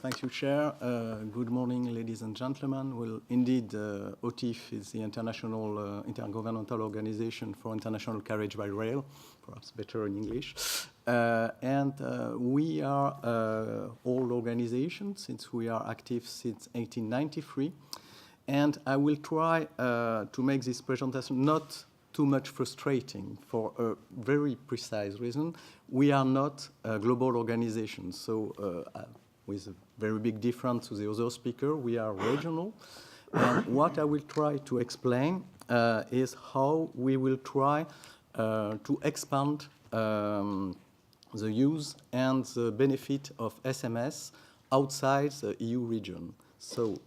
Thank you, Chair. Good morning, ladies and gentlemen. Well, indeed, OTIF is the International Intergovernmental Organization for International Carriage by Rail, perhaps better in English. We are old organization since we are active since 1893. And I will try to make this presentation not too much frustrating for a very precise reason. We are not a global organization. So with a very big difference to the other speaker, we are regional. And what I will try to explain is how we will try to expand the use and the benefit of SMS outside the EU region. So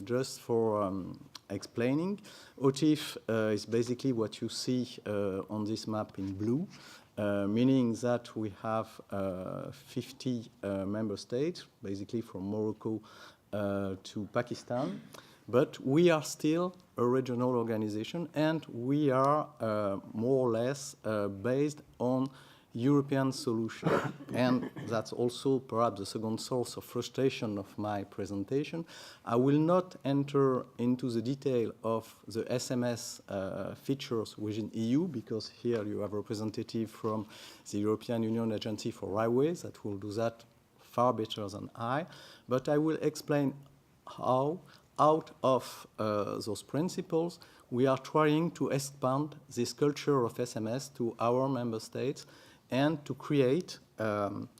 just for explaining, OTIF is basically what you see on this map in blue. Meaning that we have 50 member states, basically from Morocco to Pakistan. But we are still a regional organization, and we are more or less based on European solution. And that's also perhaps the second source of frustration of my presentation. I will not enter into the detail of the SMS features within EU, because here you have a representative from the European Union Agency for Railways that will do that far better than I. But I will explain how, out of those principles, we are trying to expand this culture of SMS to our member states and to create,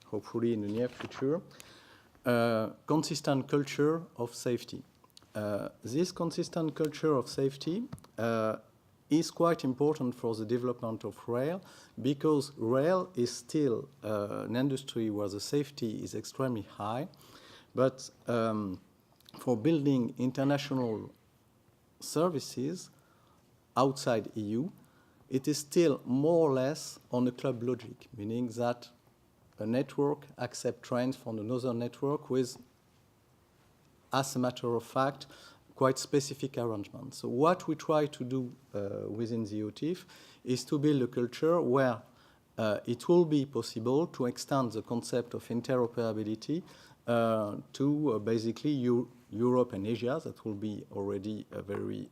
hopefully in the near future, a consistent culture of safety. This consistent culture of safety is quite important for the development of rail, because rail is still an industry where the safety is extremely high. But for building international services outside EU, it is still more or less on a club logic, meaning that a network accepts trains from another network with, as a matter of fact, quite specific arrangements. So what we try to do within the OTIF is to build a culture where it will be possible to extend the concept of interoperability to basically Europe and Asia. That will be already a very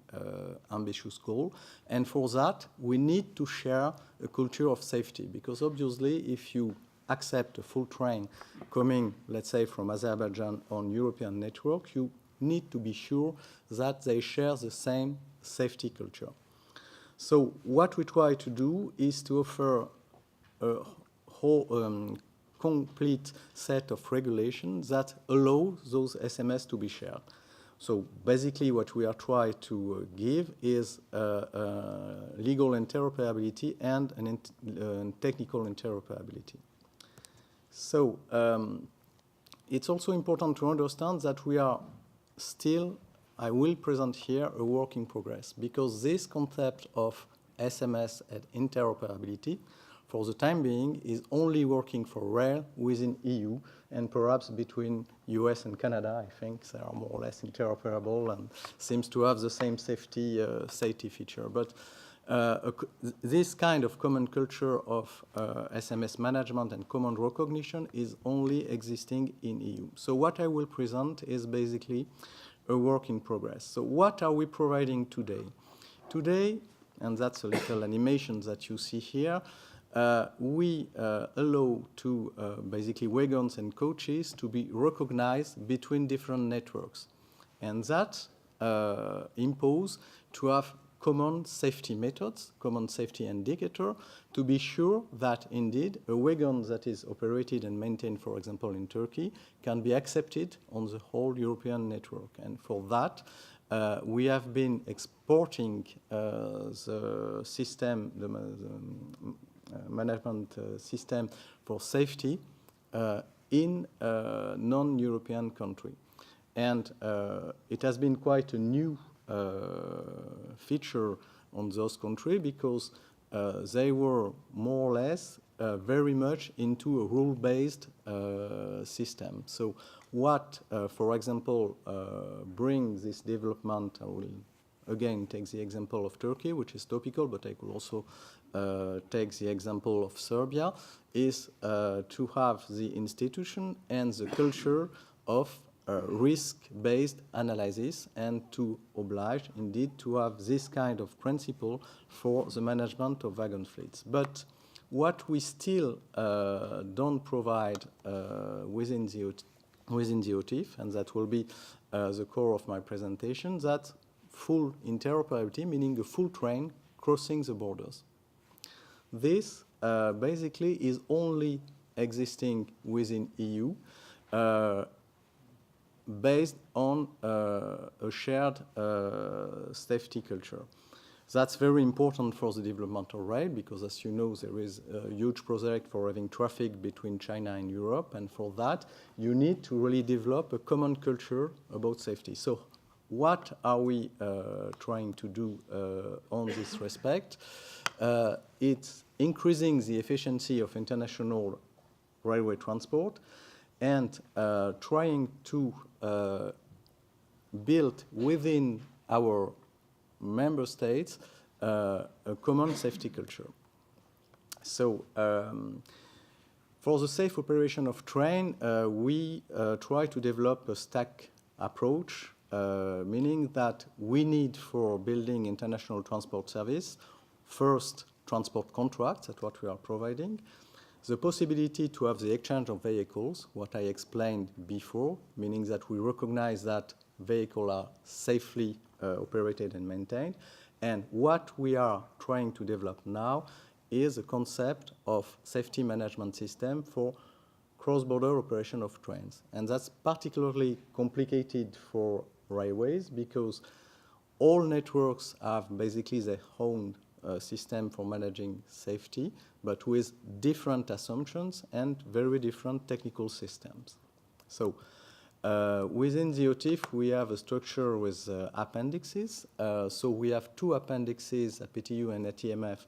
ambitious goal. And for that, we need to share a culture of safety, because obviously if you accept a full train coming, let's say, from Azerbaijan on European network, you need to be sure that they share the same safety culture. So what we try to do is to offer a whole complete set of regulations that allow those SMS to be shared. So basically what we are trying to give is legal interoperability and technical interoperability. So it's also important to understand that we are still, I will present here, a work in progress, because this concept of SMS and interoperability for the time being is only working for rail within EU, and perhaps between US and Canada. I think they are more or less interoperable and seems to have the same safety feature. But this kind of common culture of SMS management and common recognition is only existing in EU. So what I will present is basically a work in progress. So what are we providing today? Today, and that's a little animation that you see here, we allow to basically wagons and coaches to be recognized between different networks. And that imposes to have common safety methods, common safety indicator, to be sure that indeed a wagon that is operated and maintained, for example, in Turkey, can be accepted on the whole European network. And for that, we have been exporting the system, the management system for safety in a non-European country. And it has been quite a new feature on those countries, because they were more or less very much into a rule-based system. So what, for example, brings this development, I will again take the example of Turkey, which is topical, but I could also take the example of Serbia, is to have the institution and the culture of risk-based analysis, and to oblige, indeed, to have this kind of principle for the management of wagon fleets. But what we still don't provide within the OTIF, and that will be the core of my presentation, that full interoperability, meaning a full train crossing the borders. This basically is only existing within EU, based on a shared safety culture. That's very important for the development of rail, because as you know, there is a huge project for having traffic between China and Europe, and for that, you need to really develop a common culture about safety. So what are we trying to do on this respect? It's increasing the efficiency of international railway transport, and trying to build within our member states a common safety culture. So for the safe operation of train, we try to develop a stack approach, meaning that we need, for building international transport service, first transport contracts, that's what we are providing, the possibility to have the exchange of vehicles, what I explained before, meaning that we recognize that vehicles are safely operated and maintained. And what we are trying to develop now is a concept of safety management system for cross-border operation of trains. And that's particularly complicated for railways, because all networks have basically their own system for managing safety, but with different assumptions and very different technical systems. So within the OTIF, we have a structure with appendixes. So we have two appendixes, APTU and ATMF,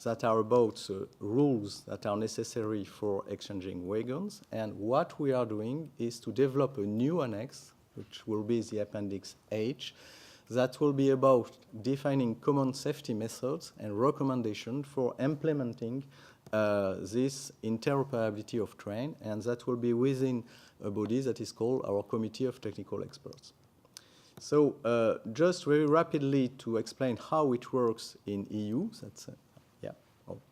that are about rules that are necessary for exchanging wagons. And what we are doing is to develop a new annex, which will be the Appendix H, that will be about defining common safety methods and recommendations for implementing this interoperability of train, and that will be within a body that is called our Committee of Technical Experts. So just very rapidly to explain how it works in EU, that's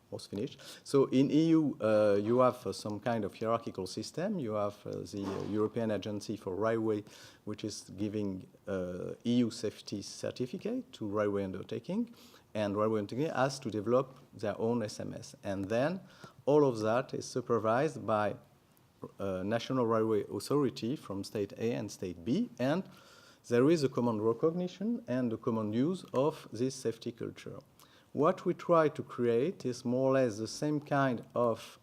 almost finished. So in EU, you have some kind of hierarchical system. You have the European Agency for Railway, which is giving EU safety certificate to railway undertaking, and railway undertaking has to develop their own SMS. And then all of that is supervised by National Railway Authority from State A and State B, and there is a common recognition and a common use of this safety culture. What we try to create is more or less the same kind of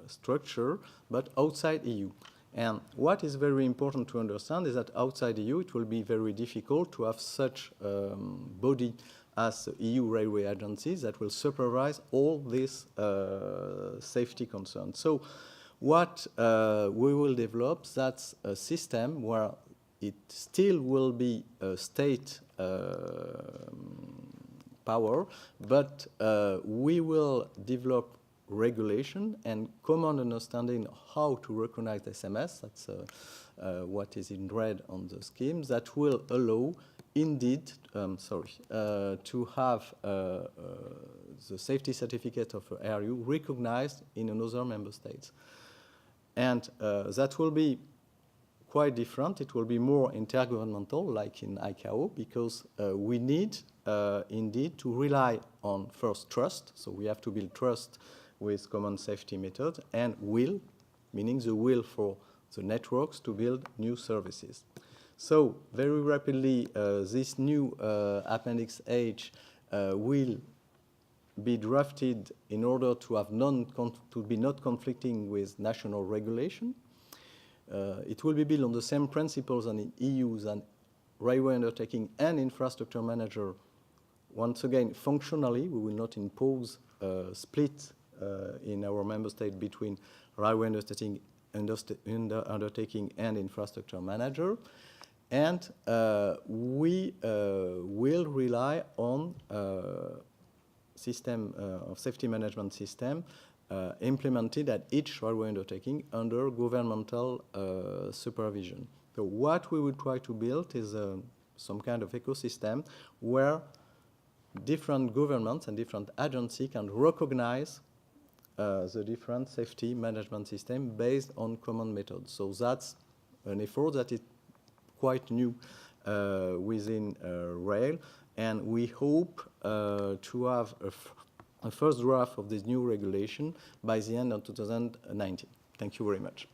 structure, but outside EU. And what is very important to understand is that outside EU, it will be very difficult to have such body as EU railway agencies that will supervise all these safety concerns. So what we will develop, that's a system where it still will be a state power, but we will develop regulation and common understanding how to recognize SMS. That's what is in red on the scheme, that will allow indeed, to have the safety certificate of RU recognized in another member state. And that will be quite different. It will be more intergovernmental, like in ICAO, because we need indeed to rely on first trust. So we have to build trust with common safety methods, and will, meaning the will for the networks to build new services. So very rapidly, this new Appendix H will be drafted in order to have to be not conflicting with national regulation. It will be built on the same principles as in EU, than railway undertaking and infrastructure manager. Once again, functionally, we will not impose a split in our member state between railway undertaking and infrastructure manager. And we rely on system of safety management system implemented at each railway undertaking under governmental supervision. So what we will try to build is some kind of ecosystem where different governments and different agencies can recognize the different safety management system based on common methods. So that's an effort that is quite new within rail, and we hope to have a first draft of this new regulation by the end of 2019. Thank you very much.